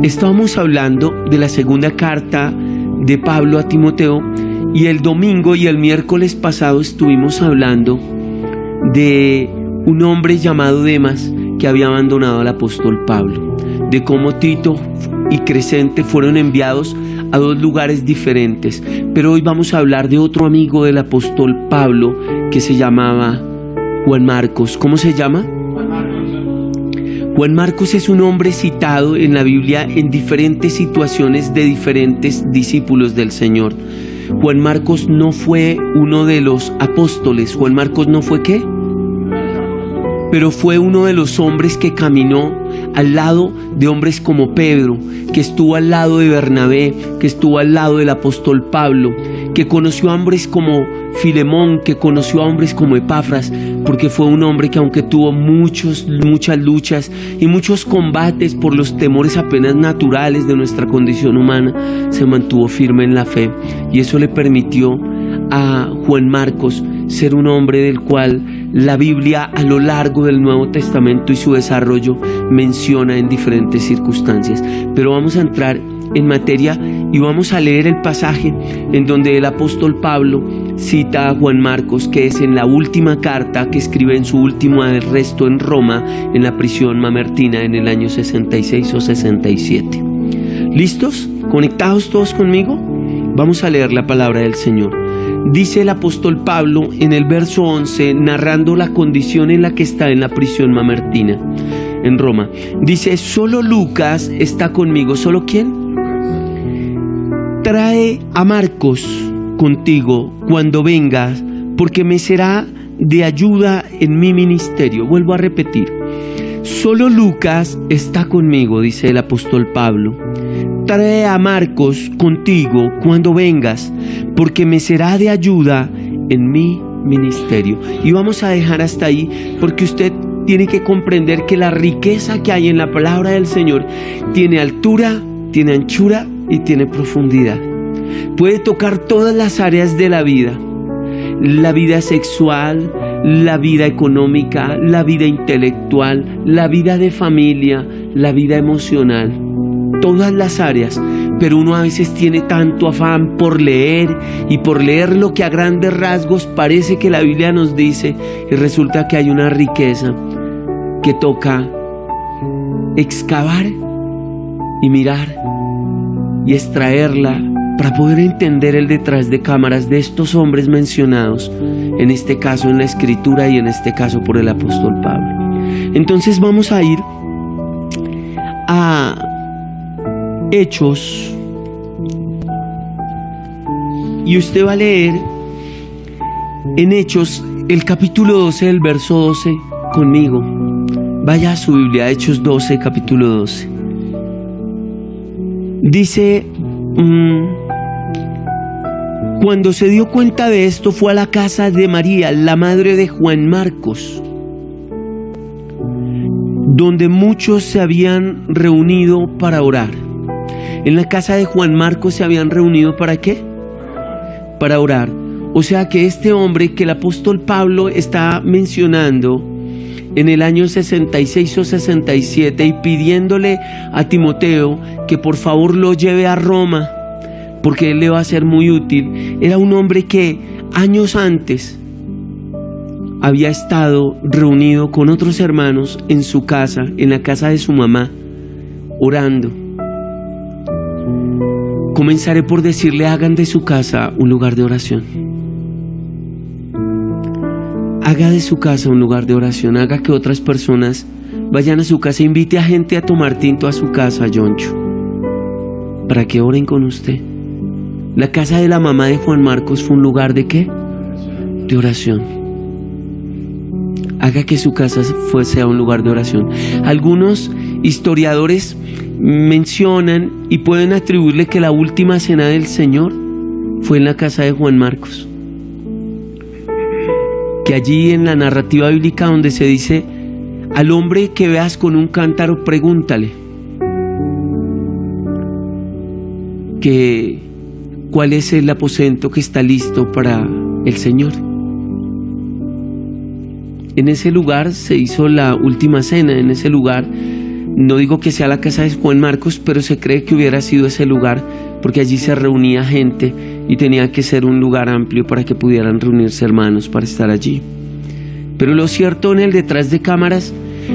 Estábamos hablando de la segunda carta de Pablo a Timoteo y el domingo y el miércoles pasado estuvimos hablando de un hombre llamado Demas que había abandonado al apóstol Pablo, de cómo Tito y Crescente fueron enviados a dos lugares diferentes. Pero hoy vamos a hablar de otro amigo del apóstol Pablo que se llamaba Juan Marcos. ¿Cómo se llama? Juan Marcos es un hombre citado en la Biblia en diferentes situaciones de diferentes discípulos del Señor. Juan Marcos no fue uno de los apóstoles. ¿Juan Marcos no fue qué? Pero fue uno de los hombres que caminó al lado de hombres como Pedro, que estuvo al lado de Bernabé, que estuvo al lado del apóstol Pablo, que conoció a hombres como Filemón, que conoció a hombres como Epafras, porque fue un hombre que, aunque tuvo muchas luchas y muchos combates por los temores apenas naturales de nuestra condición humana, se mantuvo firme en la fe, y eso le permitió a Juan Marcos ser un hombre del cual la Biblia a lo largo del Nuevo Testamento y su desarrollo menciona en diferentes circunstancias. Pero vamos a entrar en materia y vamos a leer el pasaje en donde el apóstol Pablo cita a Juan Marcos, que es en la última carta que escribe en su último arresto en Roma, en la prisión mamertina, en el año 66 o 67. ¿Listos? ¿Conectados todos conmigo? Vamos a leer la palabra del Señor. Dice el apóstol Pablo en el verso 11, narrando la condición en la que está en la prisión mamertina en Roma. Dice: solo Lucas está conmigo. ¿Solo quién? Trae a Marcos contigo cuando vengas, porque me será de ayuda en mi ministerio. Vuelvo a repetir: solo Lucas está conmigo, dice el apóstol Pablo. Trae a Marcos contigo cuando vengas, porque me será de ayuda en mi ministerio. Y vamos a dejar hasta ahí, porque usted tiene que comprender que la riqueza que hay en la palabra del Señor tiene altura, tiene anchura y tiene profundidad. Puede tocar todas las áreas de la vida sexual, la vida económica, la vida intelectual, la vida de familia, la vida emocional, todas las áreas. Pero uno a veces tiene tanto afán por leer y por leer lo que a grandes rasgos parece que la Biblia nos dice, y resulta que hay una riqueza que toca excavar y mirar y extraerla para poder entender el detrás de cámaras de estos hombres mencionados, en este caso en la Escritura y en este caso por el apóstol Pablo. Entonces vamos a ir a Hechos, y usted va a leer en Hechos el capítulo 12, el verso 12 conmigo. Vaya a su Biblia, Hechos 12, capítulo 12. Dice: cuando se dio cuenta de esto, fue a la casa de María, la madre de Juan Marcos, donde muchos se habían reunido para orar. En la casa de Juan Marcos se habían reunido ¿para qué? Para orar. O sea que este hombre que el apóstol Pablo está mencionando en el año 66 o 67 y pidiéndole a Timoteo que por favor lo lleve a Roma, porque él le va a ser muy útil, era un hombre que años antes había estado reunido con otros hermanos en su casa, en la casa de su mamá, orando. Comenzaré por decirle: hagan de su casa un lugar de oración. Haga de su casa un lugar de oración. Haga que otras personas vayan a su casa. Invite a gente a tomar tinto a su casa, Yoncho, para que oren con usted. La casa de la mamá de Juan Marcos fue un lugar ¿de qué? De oración. Haga que su casa sea un lugar de oración. Algunos historiadores mencionan y pueden atribuirle que la última cena del Señor fue en la casa de Juan Marcos, que allí en la narrativa bíblica donde se dice: al hombre que veas con un cántaro, pregúntale que cuál es el aposento que está listo para el Señor. En ese lugar se hizo la última cena. En ese lugar No digo que sea la casa de Juan Marcos, pero se cree que hubiera sido ese lugar, porque allí se reunía gente y tenía que ser un lugar amplio para que pudieran reunirse hermanos para estar allí. Pero lo cierto en el detrás de cámaras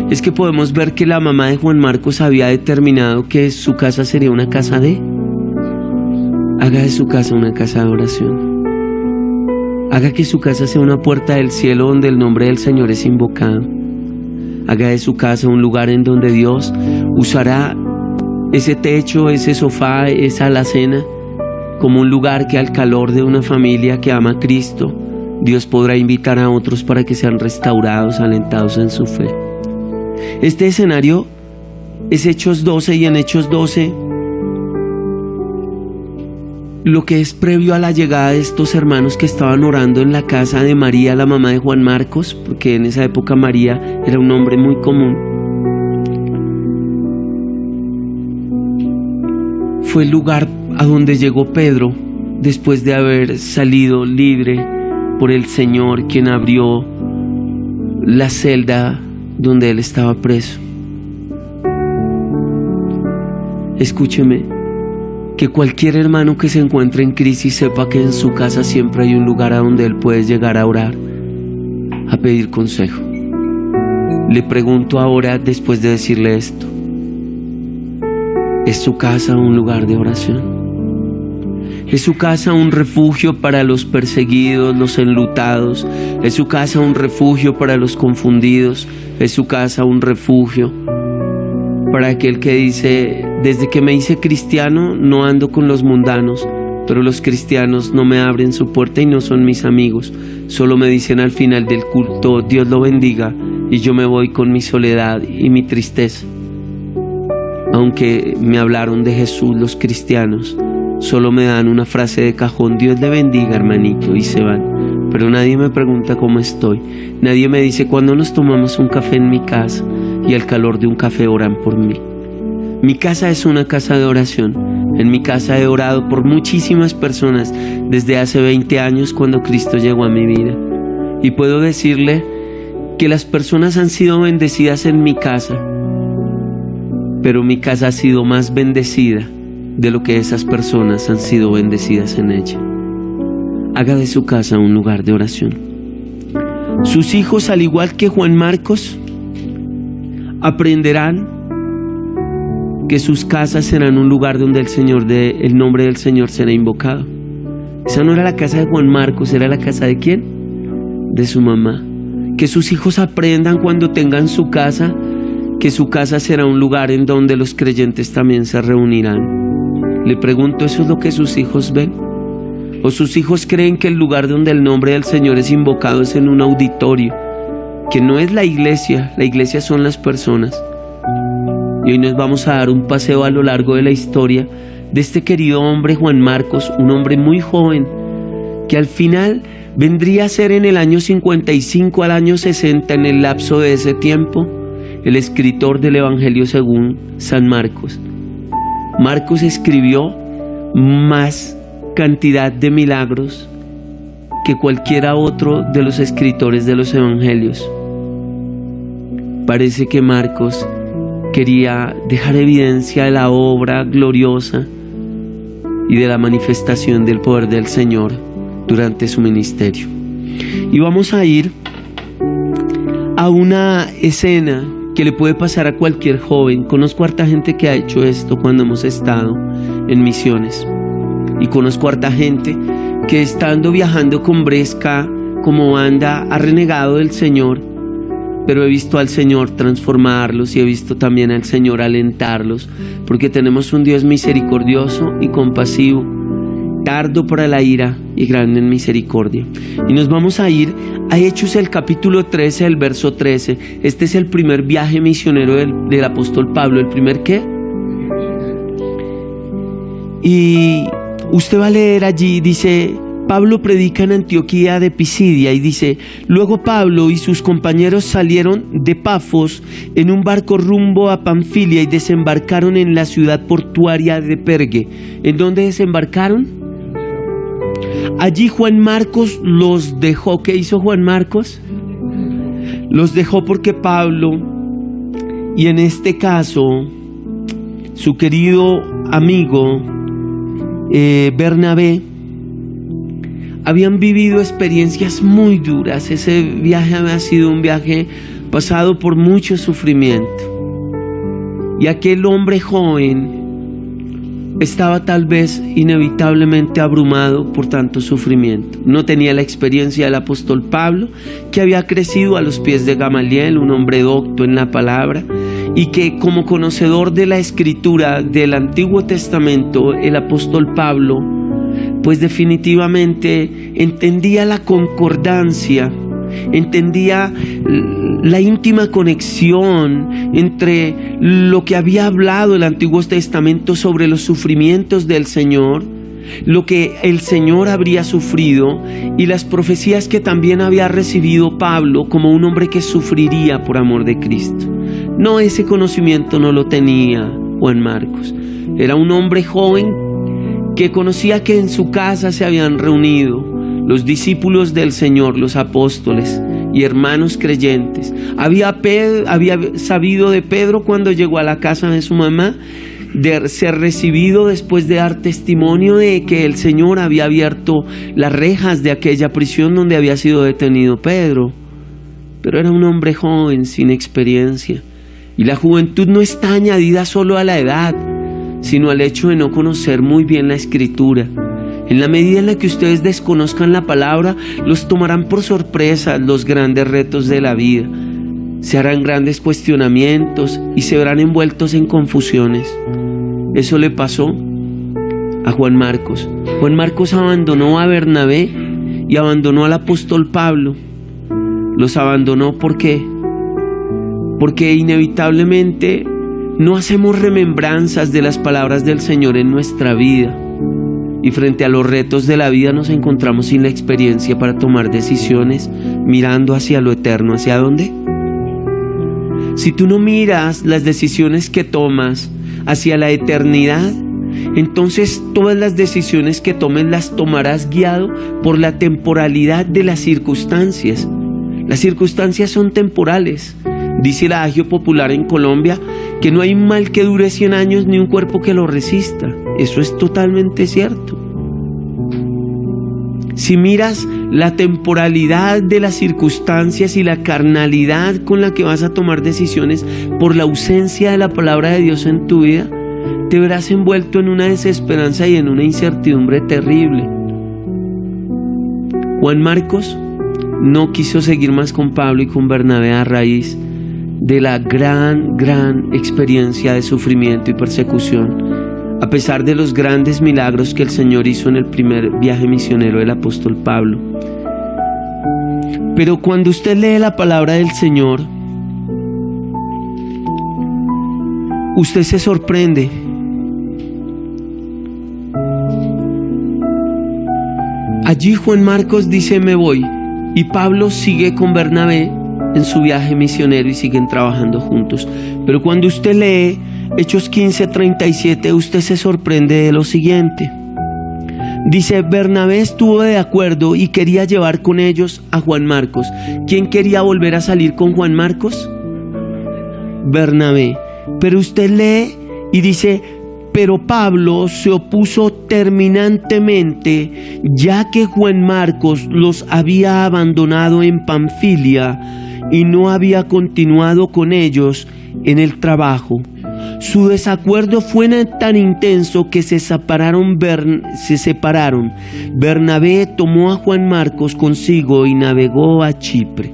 es que podemos ver que la mamá de Juan Marcos había determinado que su casa sería una casa de... Haga de su casa una casa de oración. Haga que su casa sea una puerta del cielo donde el nombre del Señor es invocado. Haga de su casa un lugar en donde Dios usará ese techo, ese sofá, esa alacena como un lugar que al calor de una familia que ama a Cristo, Dios podrá invitar a otros para que sean restaurados, alentados en su fe. Este escenario es Hechos 12, y en Hechos 12 lo que es previo a la llegada de estos hermanos que estaban orando en la casa de María, la mamá de Juan Marcos, porque en esa época María era un nombre muy común. Fue el lugar a donde llegó Pedro después de haber salido libre por el Señor, quien abrió la celda donde él estaba preso. Escúcheme, que cualquier hermano que se encuentre en crisis sepa que en su casa siempre hay un lugar a donde él puede llegar a orar, a pedir consejo. Le pregunto ahora, después de decirle esto, ¿es su casa un lugar de oración? ¿Es su casa un refugio para los perseguidos, los enlutados? ¿Es su casa un refugio para los confundidos? ¿Es su casa un refugio para aquel que dice: desde que me hice cristiano no ando con los mundanos, pero los cristianos no me abren su puerta y no son mis amigos, solo me dicen al final del culto Dios lo bendiga, y yo me voy con mi soledad y mi tristeza? Aunque me hablaron de Jesús los cristianos, solo me dan una frase de cajón: Dios le bendiga, hermanito, y se van. Pero nadie me pregunta cómo estoy, nadie me dice cuándo nos tomamos un café en mi casa y al calor de un café oran por mí. Mi casa es una casa de oración. En mi casa he orado por muchísimas personas desde hace 20 años, cuando Cristo llegó a mi vida. Y puedo decirle que las personas han sido bendecidas en mi casa, pero mi casa ha sido más bendecida de lo que esas personas han sido bendecidas en ella. Haga de su casa un lugar de oración. Sus hijos, al igual que Juan Marcos, aprenderán que sus casas serán un lugar donde el nombre del Señor será invocado. Esa no era la casa de Juan Marcos, era la casa de ¿quién? De su mamá. Que sus hijos aprendan, cuando tengan su casa, que su casa será un lugar en donde los creyentes también se reunirán. Le pregunto, ¿eso es lo que sus hijos ven? ¿O sus hijos creen que el lugar donde el nombre del Señor es invocado es en un auditorio? Que no es la iglesia son las personas. Y hoy nos vamos a dar un paseo a lo largo de la historia de este querido hombre Juan Marcos, un hombre muy joven, que al final vendría a ser en el año 55 al año 60, en el lapso de ese tiempo, el escritor del Evangelio según San Marcos. Marcos escribió más cantidad de milagros que cualquiera otro de los escritores de los Evangelios. Parece que Marcos quería dejar evidencia de la obra gloriosa y de la manifestación del poder del Señor durante su ministerio. Y vamos a ir a una escena que le puede pasar a cualquier joven. Conozco a harta gente que ha hecho esto cuando hemos estado en misiones, y conozco a harta gente que, estando viajando con Bresca como banda, ha renegado del Señor, pero he visto al Señor transformarlos y he visto también al Señor alentarlos, porque tenemos un Dios misericordioso y compasivo, tardo para la ira y grande en misericordia. Y nos vamos a ir a Hechos, el capítulo 13, el verso 13. Este es el primer viaje misionero del apóstol Pablo. ¿El primer qué? Y usted va a leer allí, dice: Pablo predica en Antioquía de Pisidia, y dice: luego Pablo y sus compañeros salieron de Pafos en un barco rumbo a Panfilia y desembarcaron en la ciudad portuaria de Perge. ¿En dónde desembarcaron? Allí Juan Marcos los dejó. ¿Qué hizo Juan Marcos? Los dejó porque Pablo Y en este caso, su querido amigo Bernabé habían vivido experiencias muy duras. Ese viaje había sido un viaje pasado por mucho sufrimiento. Y aquel hombre joven estaba tal vez inevitablemente abrumado por tanto sufrimiento. No tenía la experiencia del apóstol Pablo, que había crecido a los pies de Gamaliel, un hombre docto en la palabra, y que como conocedor de la escritura del Antiguo Testamento, el apóstol Pablo, pues definitivamente entendía la concordancia, entendía la íntima conexión entre lo que había hablado el Antiguo Testamento sobre los sufrimientos del Señor, lo que el Señor habría sufrido, y las profecías que también había recibido Pablo como un hombre que sufriría por amor de Cristo. No, ese conocimiento no lo tenía Juan Marcos. Era un hombre joven que conocía que en su casa se habían reunido los discípulos del Señor, los apóstoles y hermanos creyentes. Había sabido de Pedro cuando llegó a la casa de su mamá, de ser recibido después de dar testimonio de que el Señor había abierto las rejas de aquella prisión donde había sido detenido Pedro. Pero era un hombre joven, sin experiencia. Y la juventud no está añadida solo a la edad, sino al hecho de no conocer muy bien la Escritura. En la medida en la que ustedes desconozcan la palabra, los tomarán por sorpresa los grandes retos de la vida. Se harán grandes cuestionamientos y se verán envueltos en confusiones. Eso le pasó a Juan Marcos. Juan Marcos abandonó a Bernabé y abandonó al apóstol Pablo. Los abandonó ¿por qué? Porque inevitablemente no hacemos remembranzas de las palabras del Señor en nuestra vida. Y frente a los retos de la vida nos encontramos sin la experiencia para tomar decisiones mirando hacia lo eterno. ¿Hacia dónde? Si tú no miras las decisiones que tomas hacia la eternidad, entonces todas las decisiones que tomes las tomarás guiado por la temporalidad de las circunstancias. Las circunstancias son temporales. Dice el adagio popular en Colombia que no hay un mal que dure 100 años ni un cuerpo que lo resista. Eso es totalmente cierto. Si miras la temporalidad de las circunstancias y la carnalidad con la que vas a tomar decisiones por la ausencia de la palabra de Dios en tu vida, te verás envuelto en una desesperanza y en una incertidumbre terrible. Juan Marcos no quiso seguir más con Pablo y con Bernabé a raíz de la gran experiencia de sufrimiento y persecución, a pesar de los grandes milagros que el Señor hizo en el primer viaje misionero del apóstol Pablo. Pero cuando usted lee la palabra del Señor, usted se sorprende. Allí Juan Marcos dice: me voy, y Pablo sigue con Bernabé en su viaje misionero y siguen trabajando juntos. Pero cuando usted lee Hechos 15:37, usted se sorprende de lo siguiente. Dice: Bernabé estuvo de acuerdo y quería llevar con ellos a Juan Marcos. ¿Quién quería volver a salir con Juan Marcos? Bernabé. Pero usted lee y dice: pero Pablo se opuso terminantemente, ya que Juan Marcos los había abandonado en Panfilia y no había continuado con ellos en el trabajo. Su desacuerdo fue tan intenso que se separaron. Bernabé tomó a Juan Marcos consigo y navegó a Chipre.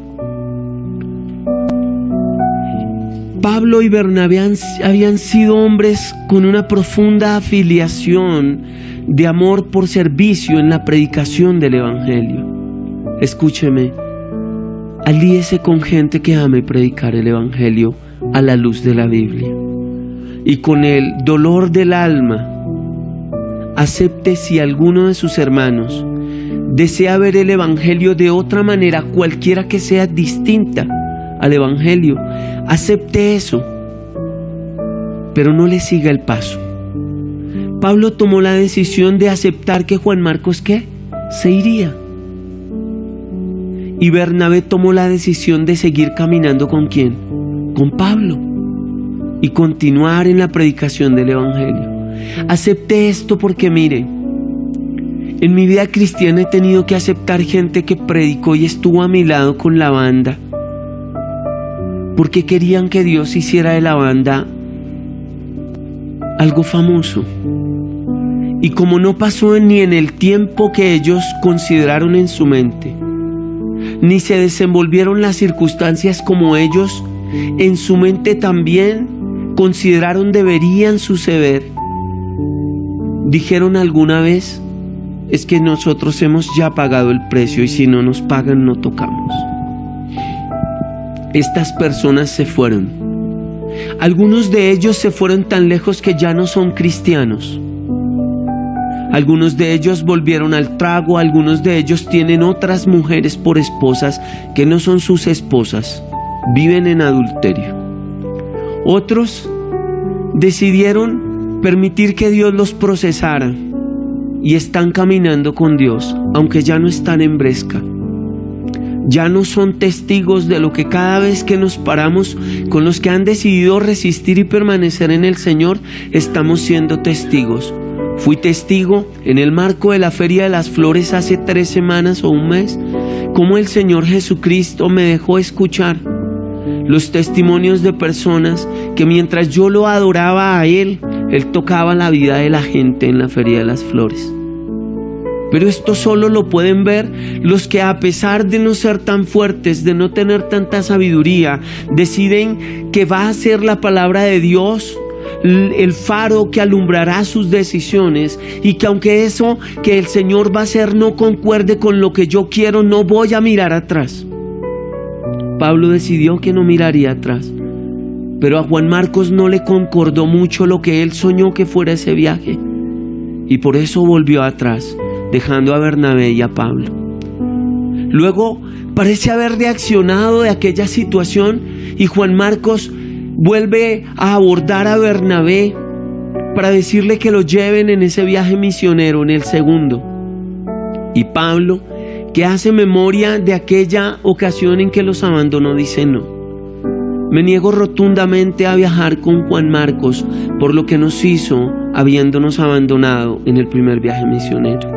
Pablo y Bernabé habían sido hombres con una profunda afiliación de amor por servicio en la predicación del Evangelio. Escúcheme, alíese con gente que ame predicar el Evangelio a la luz de la Biblia. Y con el dolor del alma, acepte si alguno de sus hermanos desea ver el Evangelio de otra manera, cualquiera que sea distinta al Evangelio. Acepte eso, pero no le siga el paso. Pablo tomó la decisión de aceptar que Juan Marcos se iría. Y Bernabé tomó la decisión de seguir caminando ¿con quién? Con Pablo. y continuar en la predicación del Evangelio. Acepté esto porque mire, en mi vida cristiana he tenido que aceptar gente que predicó y estuvo a mi lado con la banda, porque querían que Dios hiciera de la banda algo famoso. Y como no pasó ni en el tiempo que ellos consideraron en su mente, ni se desenvolvieron las circunstancias como ellos en su mente también consideraron deberían suceder, dijeron alguna vez: es que nosotros hemos ya pagado el precio y si no nos pagan no tocamos. Estas personas se fueron. Algunos de ellos se fueron tan lejos que ya no son cristianos. Algunos de ellos volvieron al trago, algunos de ellos tienen otras mujeres por esposas que no son sus esposas, viven en adulterio. Otros decidieron permitir que Dios los procesara y están caminando con Dios, aunque ya no están en Bresca. Ya no son testigos de lo que cada vez que nos paramos con los que han decidido resistir y permanecer en el Señor, estamos siendo testigos. Fui testigo en el marco de la Feria de las Flores hace 3 semanas o un mes, cómo el Señor Jesucristo me dejó escuchar los testimonios de personas que mientras yo lo adoraba a Él tocaba la vida de la gente en la Feria de las Flores. Pero esto solo lo pueden ver los que, a pesar de no ser tan fuertes, de no tener tanta sabiduría, deciden que va a ser la palabra de Dios el faro que alumbrará sus decisiones, y que aunque eso que el Señor va a hacer no concuerde con lo que yo quiero, no voy a mirar atrás. Pablo decidió que no miraría atrás, pero a Juan Marcos no le concordó mucho lo que él soñó que fuera ese viaje, y por eso volvió atrás, dejando a Bernabé y a Pablo. Luego parece haber reaccionado de aquella situación y Juan Marcos vuelve a abordar a Bernabé para decirle que lo lleven en ese viaje misionero, en el segundo. Y Pablo, que hace memoria de aquella ocasión en que los abandonó, dice: no, me niego rotundamente a viajar con Juan Marcos por lo que nos hizo habiéndonos abandonado en el primer viaje misionero.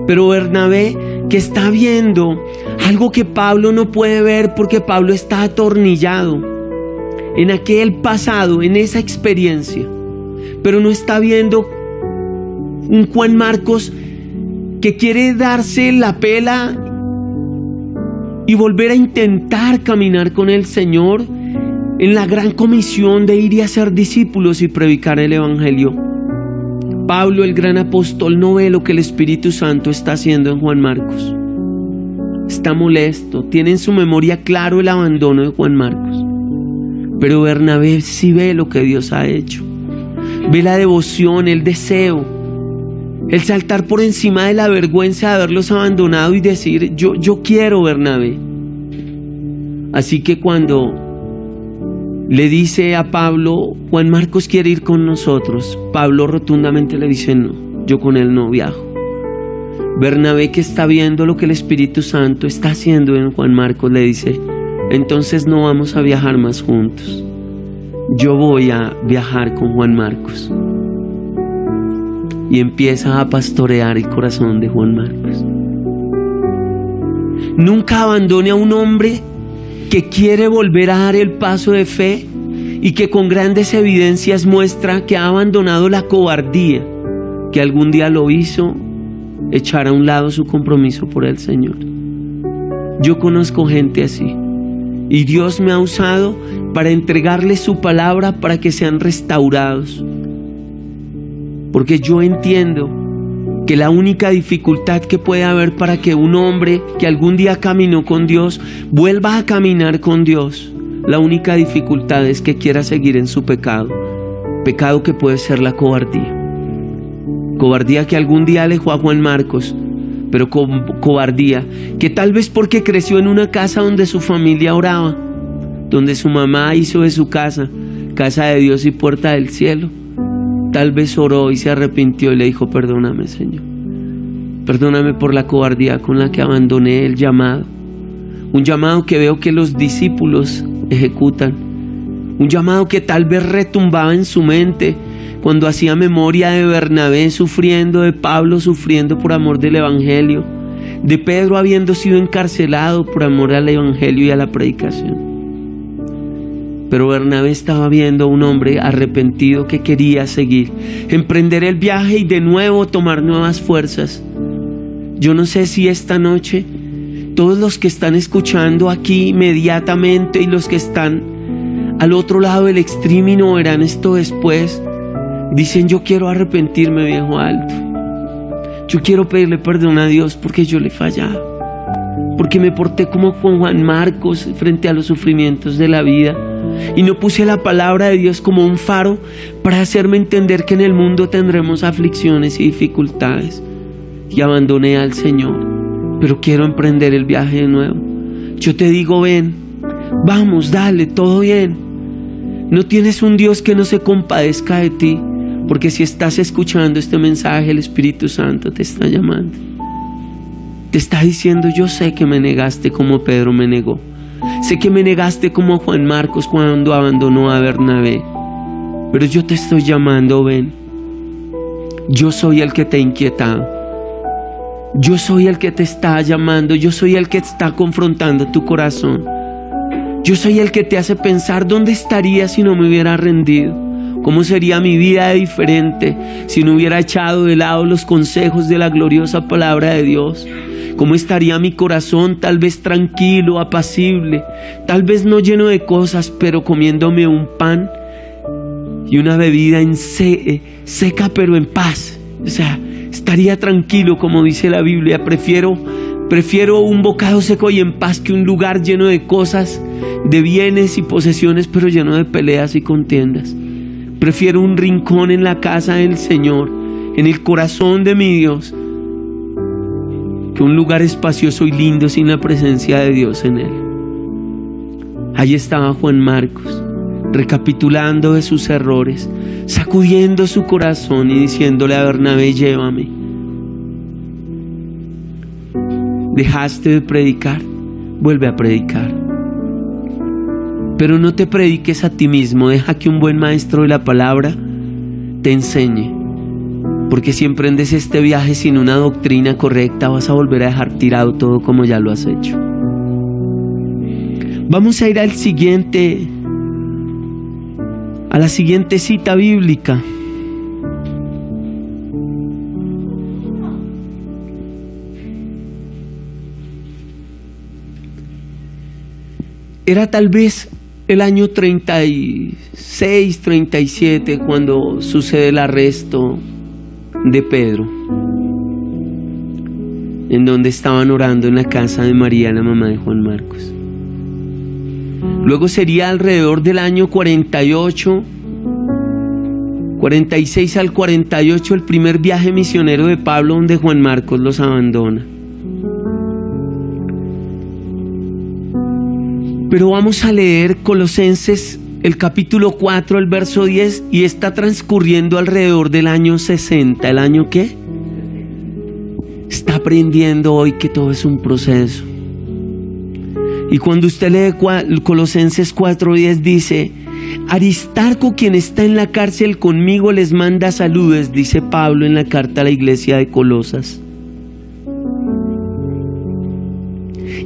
Pero Bernabé, que está viendo algo que Pablo no puede ver porque Pablo está atornillado en aquel pasado, en esa experiencia, pero no está viendo un Juan Marcos que quiere darse la pela y volver a intentar caminar con el Señor en la gran comisión de ir y hacer discípulos y predicar el Evangelio. Pablo, el gran apóstol, no ve lo que el Espíritu Santo está haciendo en Juan Marcos. Está molesto, tiene en su memoria claro el abandono de Juan Marcos. Pero Bernabé sí ve lo que Dios ha hecho. Ve la devoción, el deseo, el saltar por encima de la vergüenza de haberlos abandonado y decir: yo quiero, Bernabé. Así que cuando le dice a Pablo: Juan Marcos quiere ir con nosotros, Pablo rotundamente le dice: no, yo con él no viajo. Bernabé, que está viendo lo que el Espíritu Santo está haciendo en Juan Marcos, le dice: entonces no vamos a viajar más juntos, yo voy a viajar con Juan Marcos. Y empieza a pastorear el corazón de Juan Marcos. Nunca abandone a un hombre que quiere volver a dar el paso de fe y que con grandes evidencias muestra que ha abandonado la cobardía que algún día lo hizo echar a un lado su compromiso por el Señor. Yo conozco gente así, y Dios me ha usado para entregarles su palabra para que sean restaurados. Porque yo entiendo que la única dificultad que puede haber para que un hombre que algún día caminó con Dios vuelva a caminar con Dios, la única dificultad es que quiera seguir en su pecado. Pecado que puede ser la cobardía. Cobardía que algún día alejó a Juan Marcos, pero cobardía que tal vez porque creció en una casa donde su familia oraba, donde su mamá hizo de su casa de Dios y puerta del cielo, tal vez oró y se arrepintió y le dijo: perdóname, Señor, perdóname por la cobardía con la que abandoné el llamado, un llamado que veo que los discípulos ejecutan, Un llamado que tal vez retumbaba en su mente cuando hacía memoria de Bernabé sufriendo, de Pablo sufriendo por amor del Evangelio, de Pedro habiendo sido encarcelado por amor al Evangelio y a la predicación. Pero Bernabé estaba viendo a un hombre arrepentido que quería seguir, emprender el viaje y de nuevo tomar nuevas fuerzas. Yo no sé si esta noche todos los que están escuchando aquí inmediatamente y los que están al otro lado del streaming o verán esto después, dicen: yo quiero arrepentirme, viejo alto. Yo quiero pedirle perdón a Dios porque yo le he fallado, porque me porté como Juan Marcos frente a los sufrimientos de la vida y no puse la palabra de Dios como un faro para hacerme entender que en el mundo tendremos aflicciones y dificultades, y abandoné al Señor. Pero quiero emprender el viaje de nuevo. Yo te digo: ven, vamos, dale, todo bien. No tienes un Dios que no se compadezca de ti, porque si estás escuchando este mensaje, el Espíritu Santo te está llamando. Te está diciendo: yo sé que me negaste como Pedro me negó. Sé que me negaste como Juan Marcos cuando abandonó a Bernabé. Pero yo te estoy llamando, ven. Yo soy el que te ha inquietado. Yo soy el que te está llamando. Yo soy el que está confrontando tu corazón. Yo soy el que te hace pensar: ¿dónde estaría si no me hubiera rendido? ¿Cómo sería mi vida diferente si no hubiera echado de lado los consejos de la gloriosa palabra de Dios? ¿Cómo estaría mi corazón? Tal vez tranquilo, apacible, tal vez no lleno de cosas, pero comiéndome un pan y una bebida seca, pero en paz. O sea, estaría tranquilo, como dice la Biblia. Prefiero un bocado seco y en paz que un lugar lleno de cosas, de bienes y posesiones, pero lleno de peleas y contiendas. Prefiero un rincón en la casa del Señor, en el corazón de mi Dios, que un lugar espacioso y lindo sin la presencia de Dios en él. Allí estaba Juan Marcos, recapitulando de sus errores, sacudiendo su corazón y diciéndole a Bernabé: llévame. Dejaste de predicar, vuelve a predicar. Pero no te prediques a ti mismo, deja que un buen maestro de la palabra te enseñe. Porque si emprendes este viaje sin una doctrina correcta, vas a volver a dejar tirado todo como ya lo has hecho. Vamos a ir a la siguiente cita bíblica. Era tal vez el año 36, 37, cuando sucede el arresto de Pedro, en donde estaban orando en la casa de María, la mamá de Juan Marcos. Luego sería alrededor del año 46 al 48, el primer viaje misionero de Pablo, donde Juan Marcos los abandona. Pero vamos a leer Colosenses, el capítulo 4, el verso 10, y está transcurriendo alrededor del año 60. ¿El año qué? Está aprendiendo hoy que todo es un proceso. Y cuando usted lee Colosenses 4:10, dice: Aristarco, quien está en la cárcel conmigo, les manda saludos, dice Pablo en la carta a la iglesia de Colosas.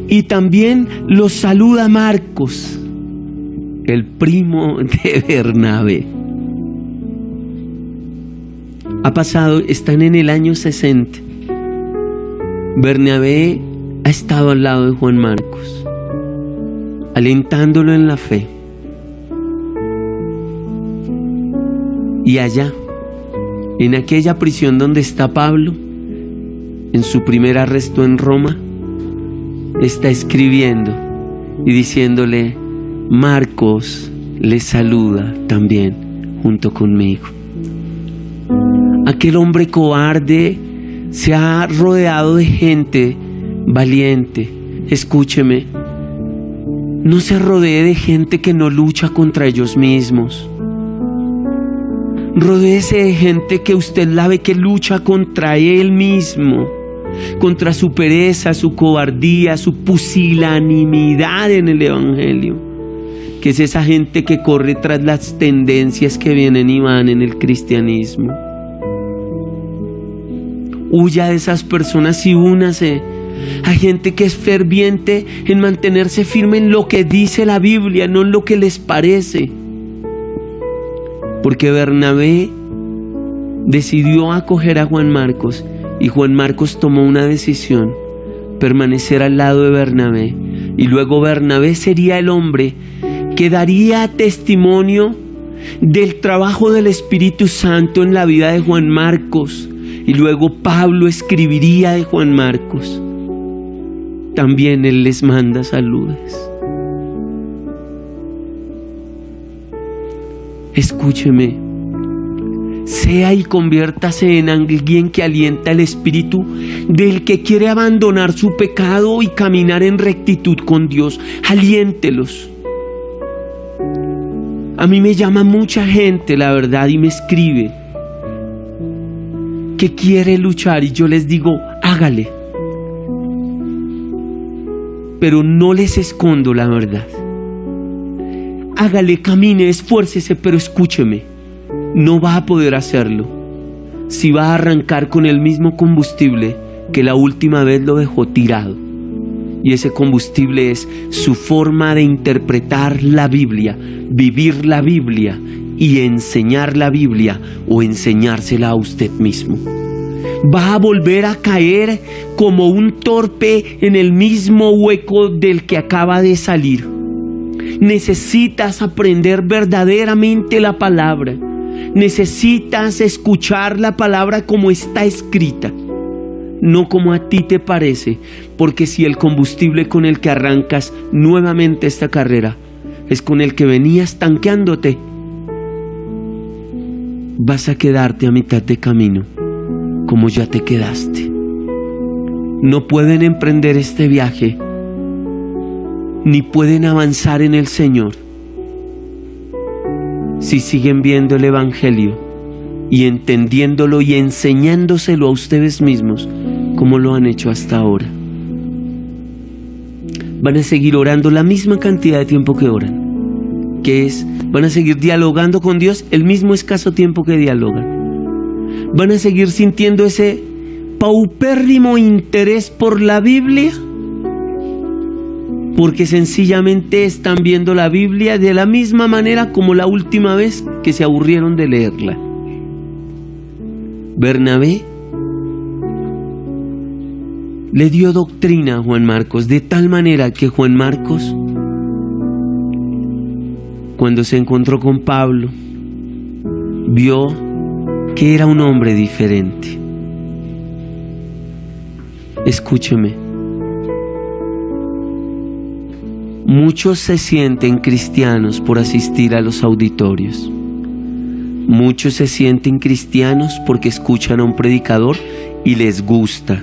Y también los saluda Marcos, el primo de Bernabé. Están en el año 60. Bernabé ha estado al lado de Juan Marcos, alentándolo en la fe. Y allá, en aquella prisión donde está Pablo, en su primer arresto en Roma, está escribiendo y diciéndole: Marcos le saluda también junto conmigo. Aquel hombre cobarde se ha rodeado de gente valiente. Escúcheme, no se rodee de gente que no lucha contra ellos mismos. Rodéese de gente que usted la ve que lucha contra él mismo, contra su pereza, su cobardía, su pusilanimidad en el Evangelio, que es esa gente que corre tras las tendencias que vienen y van en el cristianismo. Huya de esas personas y únase a gente que es ferviente en mantenerse firme en lo que dice la Biblia, no en lo que les parece. Porque Bernabé decidió acoger a Juan Marcos y Juan Marcos tomó una decisión: permanecer al lado de Bernabé. Y luego Bernabé sería el hombre que daría testimonio del trabajo del Espíritu Santo en la vida de Juan Marcos. Y luego Pablo escribiría de Juan Marcos. También él les manda saludes. Escúcheme, sea y conviértase en alguien que alienta el espíritu del que quiere abandonar su pecado y caminar en rectitud con Dios. Aliéntelos. A mí me llama mucha gente, la verdad, y me escribe que quiere luchar, y yo les digo, hágale. Pero no les escondo la verdad. Hágale, camine, esfuércese, pero escúcheme, no va a poder hacerlo si va a arrancar con el mismo combustible que la última vez lo dejó tirado. Y ese combustible es su forma de interpretar la Biblia, vivir la Biblia y enseñar la Biblia o enseñársela a usted mismo. Va a volver a caer como un torpe en el mismo hueco del que acaba de salir. Necesitas aprender verdaderamente la palabra. Necesitas escuchar la palabra como está escrita, no como a ti te parece, porque si el combustible con el que arrancas nuevamente esta carrera es con el que venías tanqueándote, vas a quedarte a mitad de camino, como ya te quedaste. No pueden emprender este viaje, ni pueden avanzar en el Señor si siguen viendo el Evangelio y entendiéndolo y enseñándoselo a ustedes mismos como lo han hecho hasta ahora. Van a seguir orando la misma cantidad de tiempo que oran, van a seguir dialogando con Dios el mismo escaso tiempo que dialogan. Van a seguir sintiendo ese paupérrimo interés por la Biblia, porque sencillamente están viendo la Biblia de la misma manera como la última vez que se aburrieron de leerla. Bernabé le dio doctrina a Juan Marcos, de tal manera que Juan Marcos, cuando se encontró con Pablo, vio que era un hombre diferente. Escúcheme. Muchos se sienten cristianos por asistir a los auditorios. Muchos se sienten cristianos porque escuchan a un predicador y les gusta.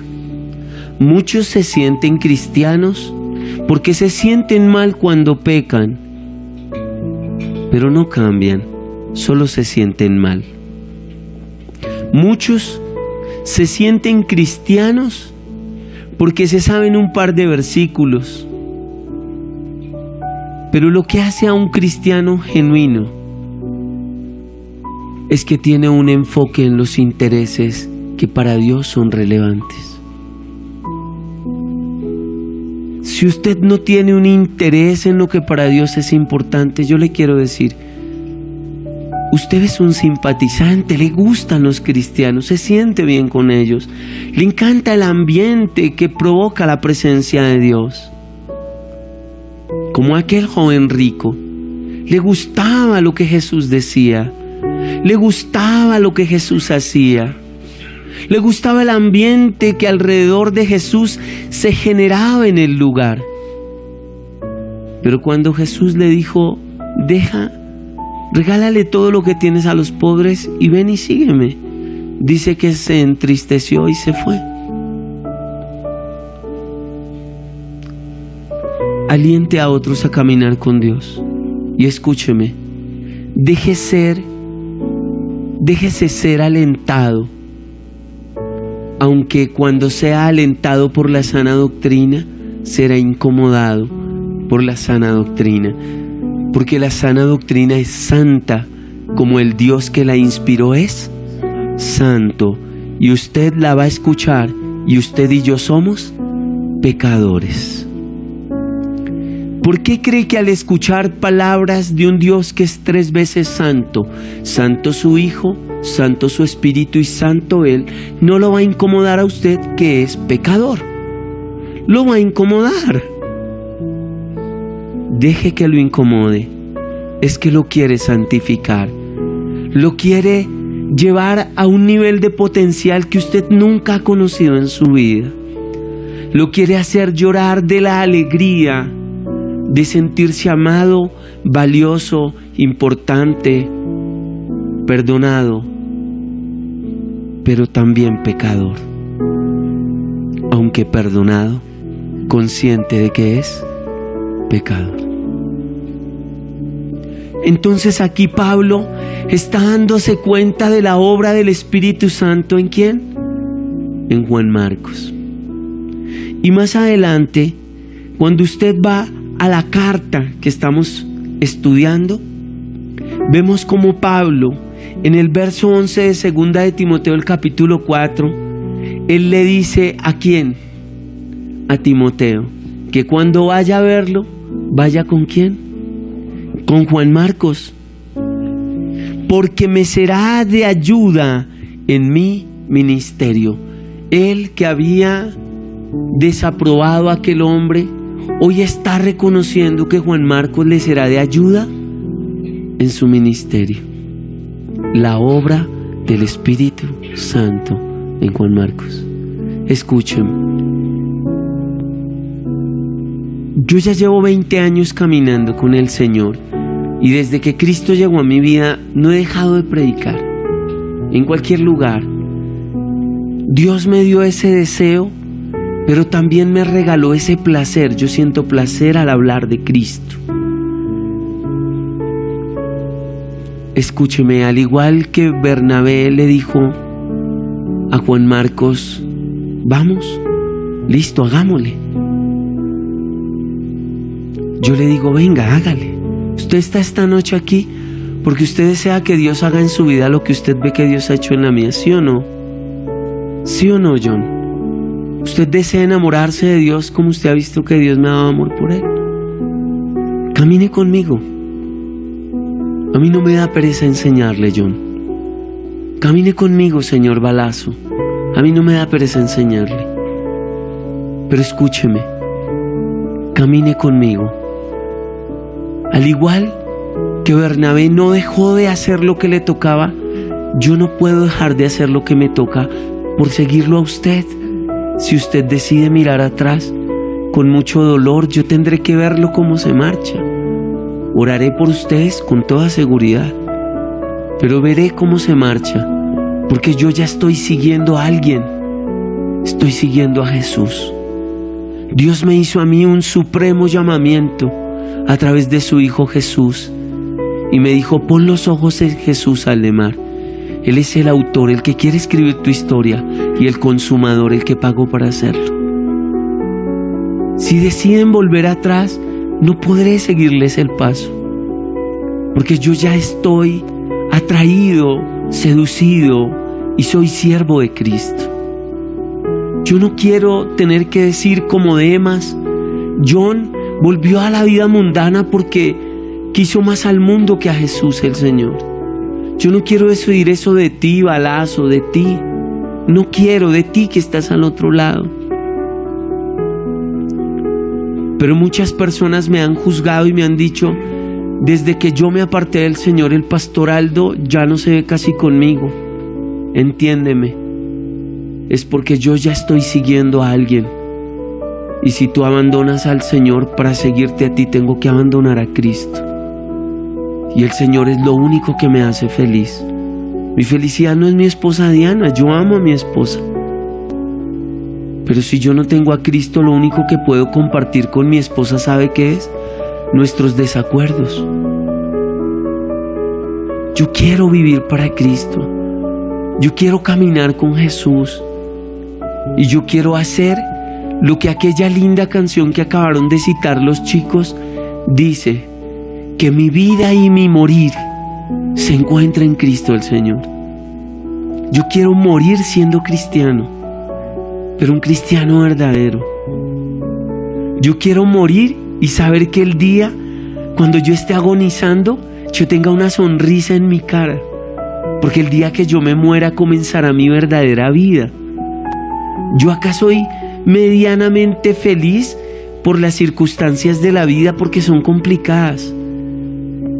Muchos se sienten cristianos porque se sienten mal cuando pecan, pero no cambian, solo se sienten mal. Muchos se sienten cristianos porque se saben un par de versículos, pero lo que hace a un cristiano genuino es que tiene un enfoque en los intereses que para Dios son relevantes. Si usted no tiene un interés en lo que para Dios es importante, yo le quiero decir, usted es un simpatizante, le gustan los cristianos, se siente bien con ellos, le encanta el ambiente que provoca la presencia de Dios. Como aquel joven rico, le gustaba lo que Jesús decía, le gustaba lo que Jesús hacía, le gustaba el ambiente que alrededor de Jesús se generaba en el lugar. Pero cuando Jesús le dijo, regálale todo lo que tienes a los pobres y ven y sígueme, dice que se entristeció y se fue. Aliente a otros a caminar con Dios. Y escúcheme, déjese ser alentado, aunque cuando sea alentado por la sana doctrina, será incomodado por la sana doctrina. porque la sana doctrina es santa, como el Dios que la inspiró es santo, y usted la va a escuchar, y usted y yo somos pecadores. ¿Por qué cree que al escuchar palabras de un Dios que es 3 veces santo, santo su Hijo, santo su Espíritu y santo Él, no lo va a incomodar a usted que es pecador? Lo va a incomodar. Deje que lo incomode. Es que lo quiere santificar. Lo quiere llevar a un nivel de potencial que usted nunca ha conocido en su vida. Lo quiere hacer llorar de la alegría de sentirse amado, valioso, importante, perdonado, pero también pecador. Aunque perdonado, consciente de que es pecador. Entonces aquí Pablo está dándose cuenta de la obra del Espíritu Santo. ¿En quién? En Juan Marcos. Y más adelante, cuando usted va a la carta que estamos estudiando, vemos como Pablo, en el verso 11 de 2 de Timoteo, el capítulo 4, él le dice ¿a quién? A Timoteo, que cuando vaya a verlo, vaya ¿con quién? Con Juan Marcos, porque me será de ayuda en mi ministerio. Él que había desaprobado a aquel hombre, hoy está reconociendo que Juan Marcos le será de ayuda en su ministerio. La obra del Espíritu Santo en Juan Marcos. Escuchen, yo ya llevo 20 años caminando con el Señor, y desde que Cristo llegó a mi vida no he dejado de predicar en cualquier lugar. Dios me dio ese deseo, pero también me regaló ese placer. Yo siento placer al hablar de Cristo. Escúcheme, al igual que Bernabé le dijo a Juan Marcos, vamos, listo, hagámosle. Yo le digo, venga, hágale. Usted está esta noche aquí porque usted desea que Dios haga en su vida lo que usted ve que Dios ha hecho en la mía, ¿sí o no? ¿Sí o no, John? ¿Usted desea enamorarse de Dios como usted ha visto que Dios me ha dado amor por Él? Camine conmigo. A mí no me da pereza enseñarle, John. Camine conmigo, señor Balazo. A mí no me da pereza enseñarle. Pero escúcheme. Camine conmigo. Al igual que Bernabé no dejó de hacer lo que le tocaba, yo no puedo dejar de hacer lo que me toca por seguirlo a usted. Si usted decide mirar atrás, con mucho dolor, yo tendré que verlo cómo se marcha. Oraré por ustedes con toda seguridad, pero veré cómo se marcha, porque yo ya estoy siguiendo a alguien. Estoy siguiendo a Jesús. Dios me hizo a mí un supremo llamamiento a través de su Hijo Jesús, y me dijo, pon los ojos en Jesús, Aldemar. Él es el autor, el que quiere escribir tu historia, y el consumador, el que pagó para hacerlo. Si deciden volver atrás, no podré seguirles el paso, porque yo ya estoy atraído, seducido, y soy siervo de Cristo. Yo no quiero tener que decir como Demas, John volvió a la vida mundana porque quiso más al mundo que a Jesús el Señor. Yo no quiero decir eso de ti, Balazo, de ti. No quiero, de ti que estás al otro lado. Pero muchas personas me han juzgado y me han dicho, desde que yo me aparté del Señor, el pastor Aldo ya no se ve casi conmigo. Entiéndeme, es porque yo ya estoy siguiendo a alguien. Y si tú abandonas al Señor para seguirte a ti, tengo que abandonar a Cristo. Y el Señor es lo único que me hace feliz. Mi felicidad no es mi esposa Diana, yo amo a mi esposa. Pero si yo no tengo a Cristo, lo único que puedo compartir con mi esposa, ¿sabe qué es? Nuestros desacuerdos. Yo quiero vivir para Cristo. Yo quiero caminar con Jesús. Y yo quiero hacer lo que aquella linda canción que acabaron de citar los chicos dice, que mi vida y mi morir se encuentra en Cristo el Señor. Yo quiero morir siendo cristiano, pero un cristiano verdadero. Yo quiero morir y saber que el día, cuando yo esté agonizando, yo tenga una sonrisa en mi cara, porque el día que yo me muera comenzará mi verdadera vida. Yo acá soy medianamente feliz por las circunstancias de la vida, porque son complicadas.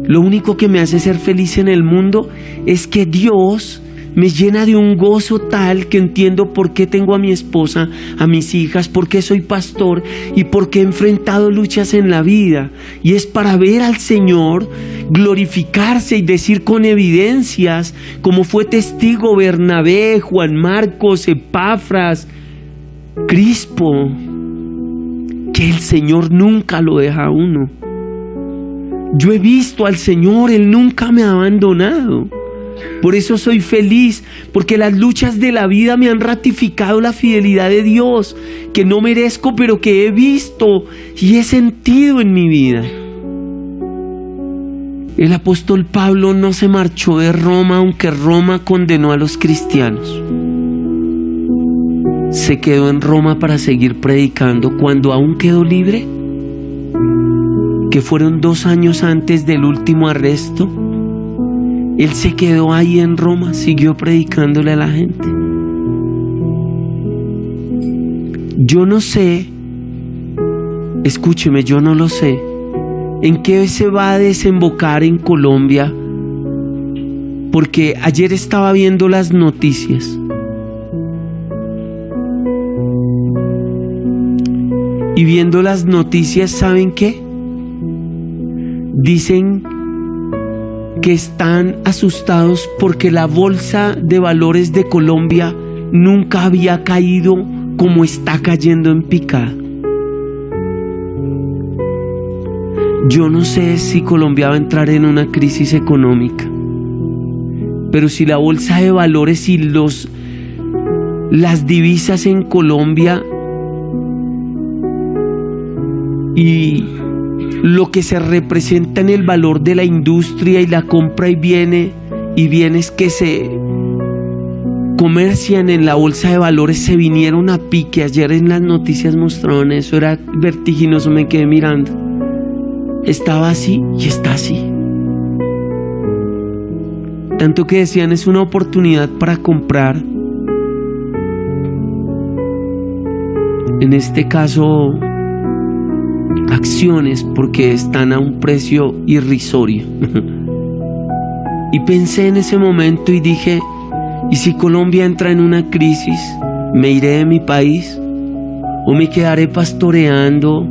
Lo único que me hace ser feliz en el mundo es que Dios me llena de un gozo tal que entiendo por qué tengo a mi esposa, a mis hijas, por qué soy pastor y por qué he enfrentado luchas en la vida. Y es para ver al Señor glorificarse y decir con evidencias, como fue testigo Bernabé, Juan Marcos, Epafras, Crispo, que el Señor nunca lo deja a uno. Yo he visto al Señor, Él nunca me ha abandonado. Por eso soy feliz, porque las luchas de la vida me han ratificado la fidelidad de Dios, que no merezco, pero que he visto y he sentido en mi vida. El apóstol Pablo no se marchó de Roma, aunque Roma condenó a los cristianos. Se quedó en Roma para seguir predicando cuando aún quedó libre, que fueron 2 años antes del último arresto. Él se quedó ahí en Roma, siguió predicándole a la gente. Yo no sé, escúcheme, yo no lo sé, en qué se va a desembocar en Colombia, porque ayer estaba viendo las noticias y viendo las noticias, ¿saben qué? Dicen que están asustados porque la bolsa de valores de Colombia nunca había caído como está cayendo en picada. Yo no sé si Colombia va a entrar en una crisis económica, pero si la bolsa de valores y las divisas en Colombia y lo que se representa en el valor de la industria y la compra y bienes que se comercian en la bolsa de valores se vinieron a pique. Ayer en las noticias mostraron eso, era vertiginoso, me quedé mirando. Estaba así y está así. Tanto que decían, es una oportunidad para comprar. En este caso, acciones, porque están a un precio irrisorio. Y pensé en ese momento y dije, ¿y si Colombia entra en una crisis? ¿Me iré de mi país? ¿O me quedaré pastoreando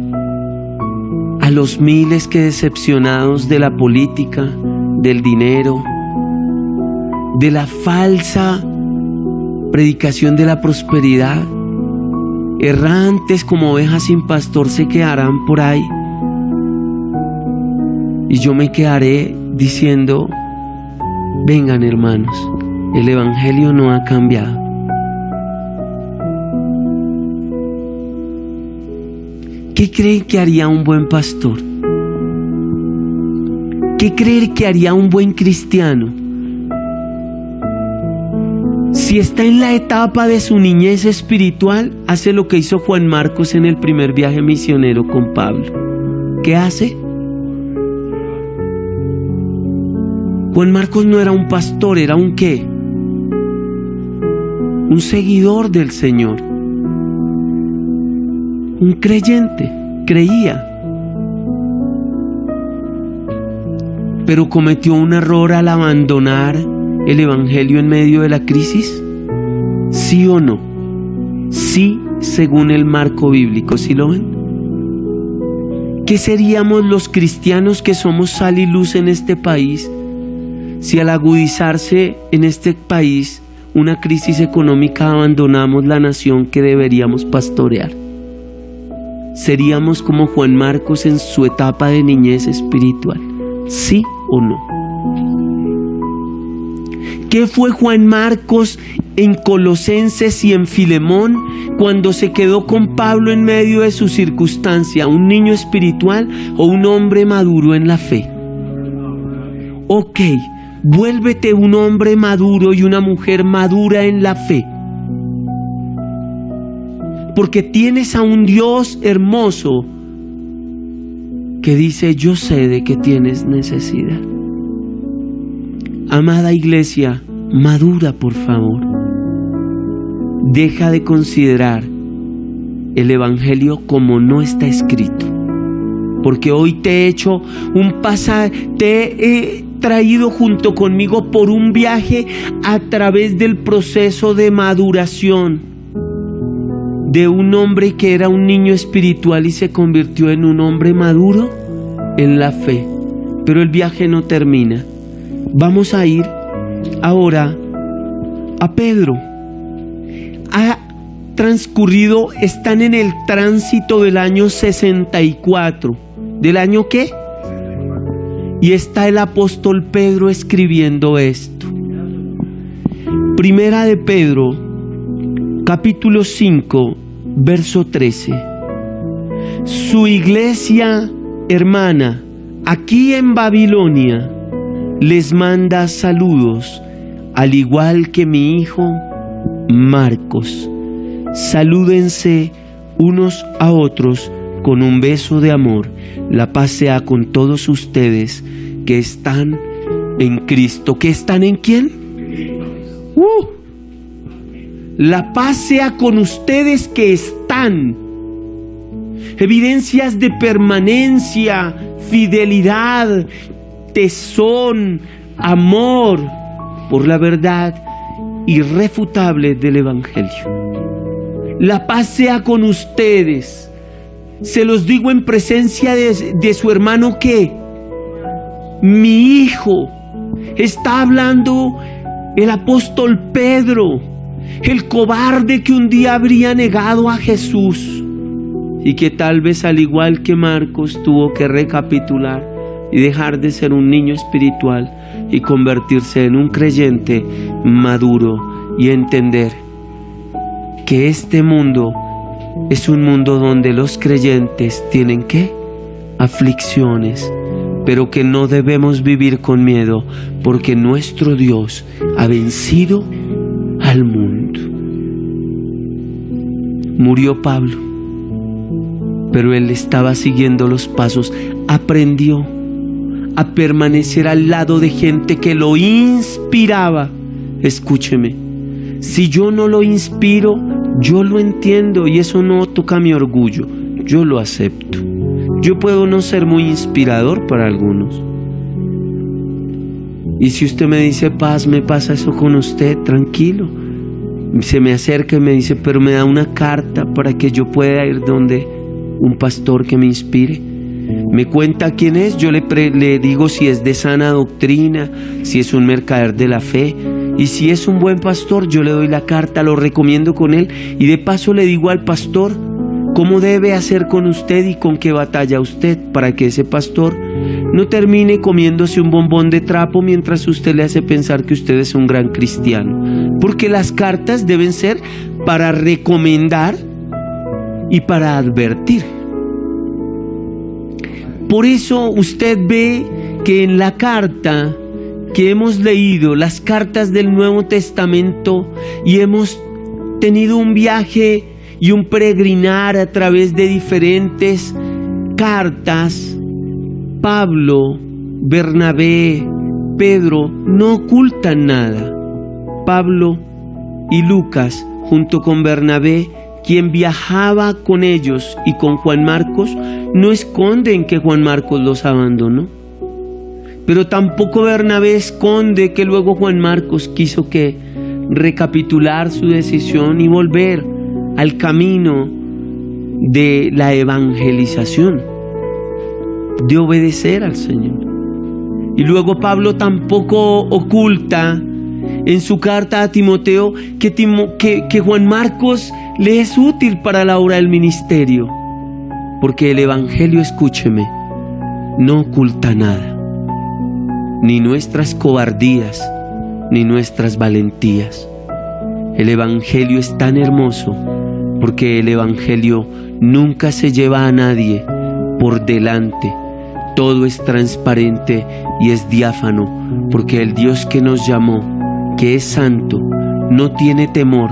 a los miles que, decepcionados de la política, del dinero, de la falsa predicación de la prosperidad, errantes como ovejas sin pastor, se quedarán por ahí? Y yo me quedaré diciendo, vengan hermanos, el evangelio no ha cambiado. ¿Qué creen que haría un buen pastor? ¿Qué creen que haría un buen cristiano? Si está en la etapa de su niñez espiritual, hace lo que hizo Juan Marcos en el primer viaje misionero con Pablo. ¿Qué hace? Juan Marcos no era un pastor, era un ¿qué? Un seguidor del Señor. Un creyente, creía. Pero cometió un error al abandonar el evangelio en medio de la crisis. ¿Sí o no? Sí, según el marco bíblico. ¿Sí lo ven? ¿Qué seríamos los cristianos que somos sal y luz en este país si al agudizarse en este país una crisis económica abandonamos la nación que deberíamos pastorear? ¿Seríamos como Juan Marcos en su etapa de niñez espiritual? ¿Sí o no? ¿Qué fue Juan Marcos en Colosenses y en Filemón cuando se quedó con Pablo en medio de su circunstancia? ¿Un niño espiritual o un hombre maduro en la fe? ok, vuélvete un hombre maduro y una mujer madura en la fe. Porque tienes a un Dios hermoso que dice, yo sé de que tienes necesidad. Amada iglesia, madura por favor. Deja de considerar el evangelio como no está escrito. Porque hoy te he hecho un pasaje, te he traído junto conmigo por un viaje a través del proceso de maduración de un hombre que era un niño espiritual y se convirtió en un hombre maduro en la fe. Pero el viaje no termina. Vamos a ir ahora a Pedro. Ha transcurrido, están en el tránsito del año 64. ¿Del año qué? Y está el apóstol Pedro escribiendo esto. Primera de Pedro, capítulo 5, verso 13. Su iglesia hermana, aquí en Babilonia, les manda saludos, al igual que mi hijo Marcos. Salúdense unos a otros con un beso de amor. La paz sea con todos ustedes que están en Cristo. ¿Que están en quién? La paz sea con ustedes que están. Evidencias de permanencia, fidelidad, tesón, amor por la verdad irrefutable del Evangelio. La paz sea con ustedes. Se los digo en presencia de su hermano que mi hijo. Está hablando el apóstol Pedro, el cobarde que un día habría negado a Jesús y que tal vez al igual que Marcos tuvo que recapitular y dejar de ser un niño espiritual y convertirse en un creyente maduro y entender que este mundo es un mundo donde los creyentes tienen ¿qué? Aflicciones, pero que no debemos vivir con miedo porque nuestro Dios ha vencido al mundo. Murió Pablo, pero él estaba siguiendo los pasos, aprendió a permanecer al lado de gente que lo inspiraba. Escúcheme, si yo no lo inspiro, yo lo entiendo y eso no toca mi orgullo, yo lo acepto. Yo puedo no ser muy inspirador para algunos. Y si usted me dice, Paz, me pasa eso con usted, tranquilo. Se me acerca y me dice, pero me da una carta para que yo pueda ir donde un pastor que me inspire. Me cuenta quién es, yo le digo si es de sana doctrina, si es un mercader de la fe. Y si es un buen pastor, yo le doy la carta, lo recomiendo con él. Y de paso le digo al pastor cómo debe hacer con usted y con qué batalla usted, para que ese pastor no termine comiéndose un bombón de trapo mientras usted le hace pensar que usted es un gran cristiano. Porque las cartas deben ser para recomendar y para advertir. Por eso usted ve que en la carta que hemos leído, las cartas del Nuevo Testamento, y hemos tenido un viaje y un peregrinar a través de diferentes cartas, Pablo, Bernabé, Pedro no ocultan nada. Pablo y Lucas, junto con Bernabé, quien viajaba con ellos, y con Juan Marcos, no esconden que Juan Marcos los abandonó. Pero tampoco Bernabé esconde que luego Juan Marcos quiso que recapitular su decisión y volver al camino de la evangelización, de obedecer al Señor. Y luego Pablo tampoco oculta en su carta a Timoteo que Juan Marcos le es útil para la obra del ministerio, porque el evangelio, escúcheme, no oculta nada, ni nuestras cobardías, ni nuestras valentías. El evangelio es tan hermoso porque el evangelio nunca se lleva a nadie por delante. todo es transparente y es diáfano, porque el Dios que nos llamó, que es santo, no tiene temor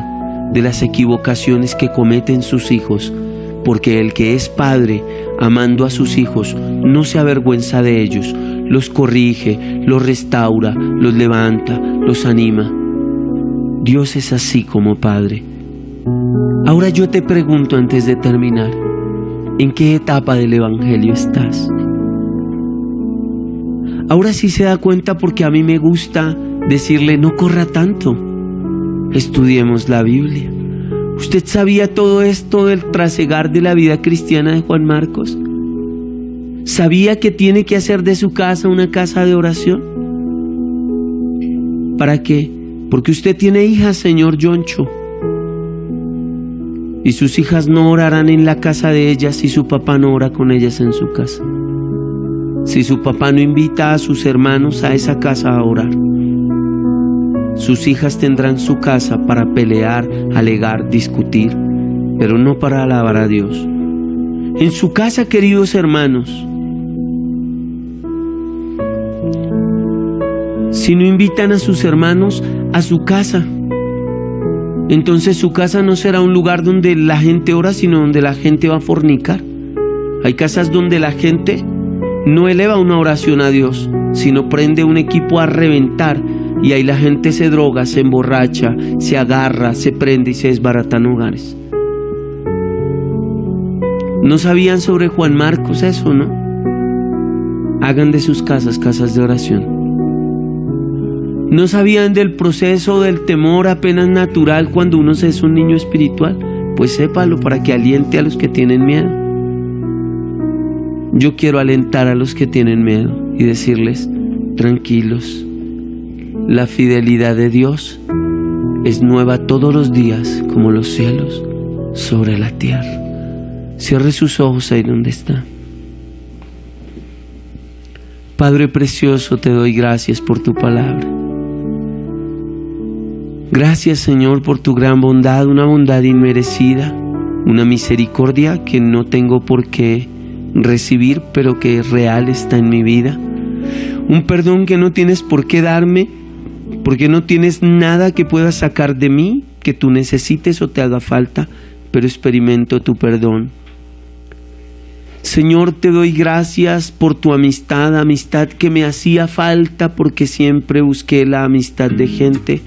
de las equivocaciones que cometen sus hijos, porque el que es padre, amando a sus hijos, no se avergüenza de ellos, los corrige, los restaura, los levanta, los anima. Dios es así como Padre. Ahora yo te pregunto antes de terminar, ¿en qué etapa del Evangelio estás? Ahora sí se da cuenta, porque a mí me gusta decirle, no corra tanto, estudiemos la Biblia. ¿Usted sabía todo esto del trasegar de la vida cristiana de Juan Marcos? ¿Sabía que tiene que hacer de su casa una casa de oración? ¿Para qué? Porque usted tiene hijas, señor Yoncho, y sus hijas no orarán en la casa de ellas si su papá no ora con ellas en su casa, si su papá no invita a sus hermanos a esa casa a orar. Sus hijas tendrán su casa para pelear, alegar, discutir, pero no para alabar a Dios. En su casa, queridos hermanos, si no invitan a sus hermanos a su casa, entonces su casa no será un lugar donde la gente ora, sino donde la gente va a fornicar. Hay casas donde la gente no eleva una oración a Dios, sino prende un equipo a reventar, y ahí la gente se droga, se emborracha, se agarra, se prende y se desbaratan hogares. ¿No sabían sobre Juan Marcos eso, no? Hagan de sus casas casas de oración. ¿No sabían del proceso del temor apenas natural cuando uno es un niño espiritual? Pues sépalo para que aliente a los que tienen miedo. Yo quiero alentar a los que tienen miedo y decirles, tranquilos, la fidelidad de Dios es nueva todos los días, como los cielos sobre la tierra. Cierre sus ojos ahí donde está. Padre precioso, te doy gracias por tu palabra. Gracias, Señor, por tu gran bondad, una bondad inmerecida, una misericordia que no tengo por qué recibir, pero que real está en mi vida. Un perdón que no tienes por qué darme, porque no tienes nada que puedas sacar de mí, que tú necesites o te haga falta, pero experimento tu perdón. Señor, te doy gracias por tu amistad que me hacía falta, porque siempre busqué la amistad de gente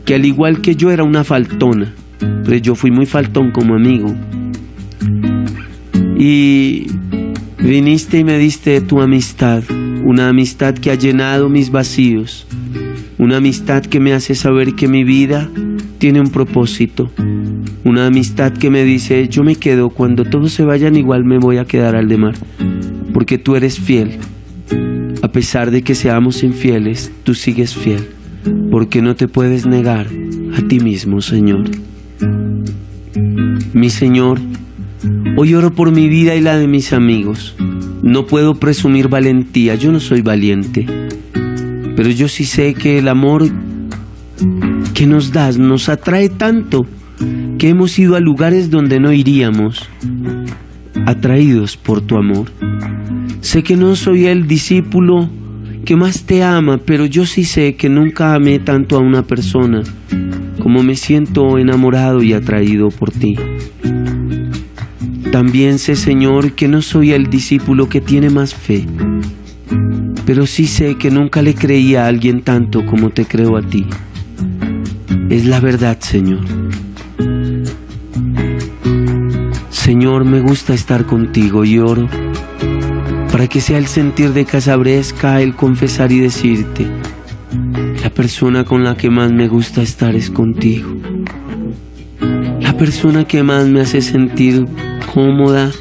que al igual que yo era una faltona, pero yo fui muy faltón como amigo. Y viniste y me diste tu amistad, una amistad que ha llenado mis vacíos, una amistad que me hace saber que mi vida tiene un propósito, una amistad que me dice, yo me quedo, cuando todos se vayan igual me voy a quedar al de mar, porque tú eres fiel. A pesar de que seamos infieles, tú sigues fiel, porque no te puedes negar a ti mismo, Señor. Mi Señor, hoy oro por mi vida y la de mis amigos. No puedo presumir valentía, yo no soy valiente, pero yo sí sé que el amor que nos das nos atrae tanto que hemos ido a lugares donde no iríamos, atraídos por tu amor. Sé que no soy el discípulo que más te ama, pero yo sí sé que nunca amé tanto a una persona como me siento enamorado y atraído por ti. También sé, Señor, que no soy el discípulo que tiene más fe, pero sí sé que nunca le creí a alguien tanto como te creo a ti. Es la verdad, Señor. Señor, me gusta estar contigo y oro para que sea el sentir de Casabresca el confesar y decirte, la persona con la que más me gusta estar es contigo. La persona que más me hace sentir cómoda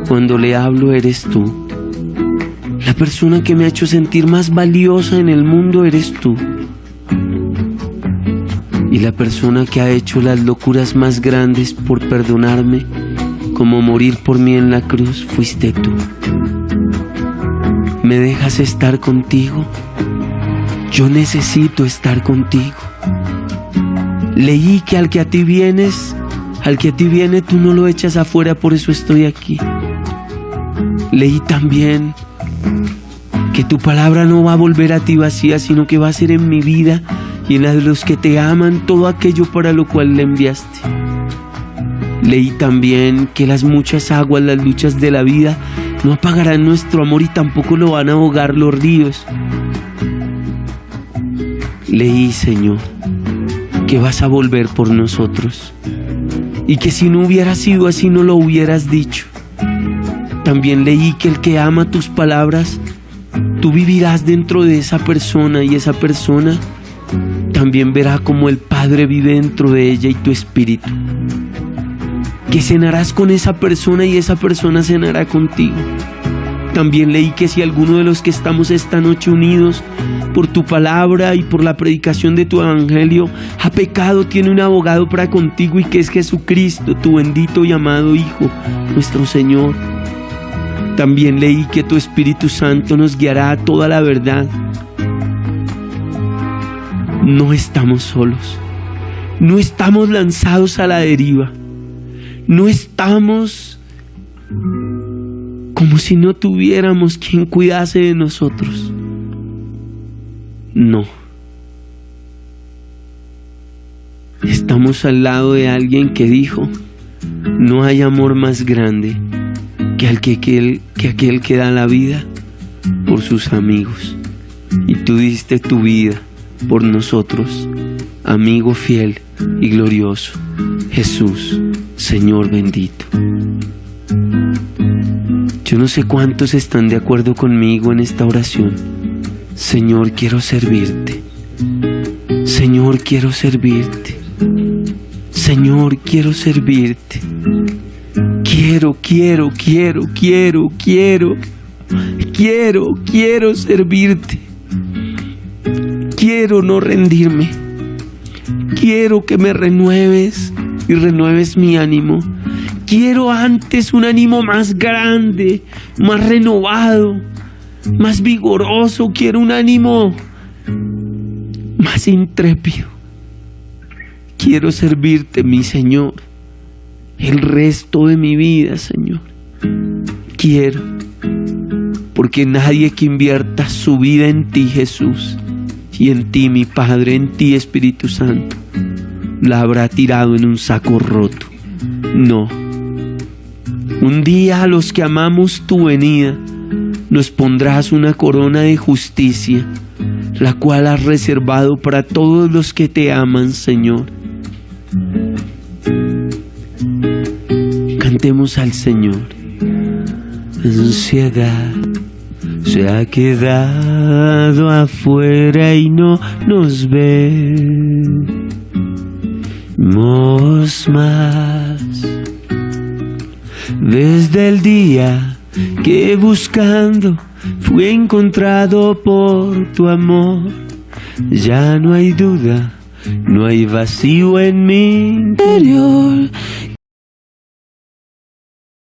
cuando le hablo eres tú. La persona que me ha hecho sentir más valiosa en el mundo eres tú. Y la persona que ha hecho las locuras más grandes por perdonarme, como morir por mí en la cruz, fuiste tú. ¿Me dejas estar contigo? Yo necesito estar contigo. Leí que al que a ti viene, tú no lo echas afuera, por eso estoy aquí. Leí también que tu palabra no va a volver a ti vacía, sino que va a ser en mi vida y en la de los que te aman todo aquello para lo cual le enviaste. Leí también que las muchas aguas, las luchas de la vida no apagarán nuestro amor y tampoco lo van a ahogar los ríos. Leí, Señor, que vas a volver por nosotros y que si no hubiera sido así no lo hubieras dicho. También leí que el que ama tus palabras, tú vivirás dentro de esa persona y esa persona también verá como el Padre vive dentro de ella y tu espíritu. Que cenarás con esa persona y esa persona cenará contigo. También leí que si alguno de los que estamos esta noche unidos por tu palabra y por la predicación de tu evangelio ha pecado, tiene un abogado para contigo y que es Jesucristo, tu bendito y amado Hijo, nuestro Señor. También leí que tu Espíritu Santo nos guiará a toda la verdad. No estamos solos, no estamos lanzados a la deriva, no estamos como si no tuviéramos quien cuidase de nosotros. No. Estamos al lado de alguien que dijo: no hay amor más grande que aquel que da la vida por sus amigos. Y tú diste tu vida por nosotros, amigo fiel y glorioso, Jesús, Señor bendito. Yo no sé cuántos están de acuerdo conmigo en esta oración. Señor, quiero servirte. Señor, quiero servirte. Señor, quiero servirte. Quiero servirte. Quiero no rendirme. Quiero que me renueves y renueves mi ánimo. Quiero antes un ánimo más grande, más renovado, más vigoroso. Quiero un ánimo más intrépido. Quiero servirte, mi Señor, el resto de mi vida, Señor. Quiero, porque nadie que invierta su vida en ti, Jesús, y en ti, mi Padre, en ti, Espíritu Santo, la habrá tirado en un saco roto. No. Un día a los que amamos tu venida, nos pondrás una corona de justicia, la cual has reservado para todos los que te aman, Señor. Cantemos al Señor. Ansiedad se ha quedado afuera y no nos vemos más. Desde el día que buscando fui encontrado por tu amor, ya no hay duda, no hay vacío en mi interior.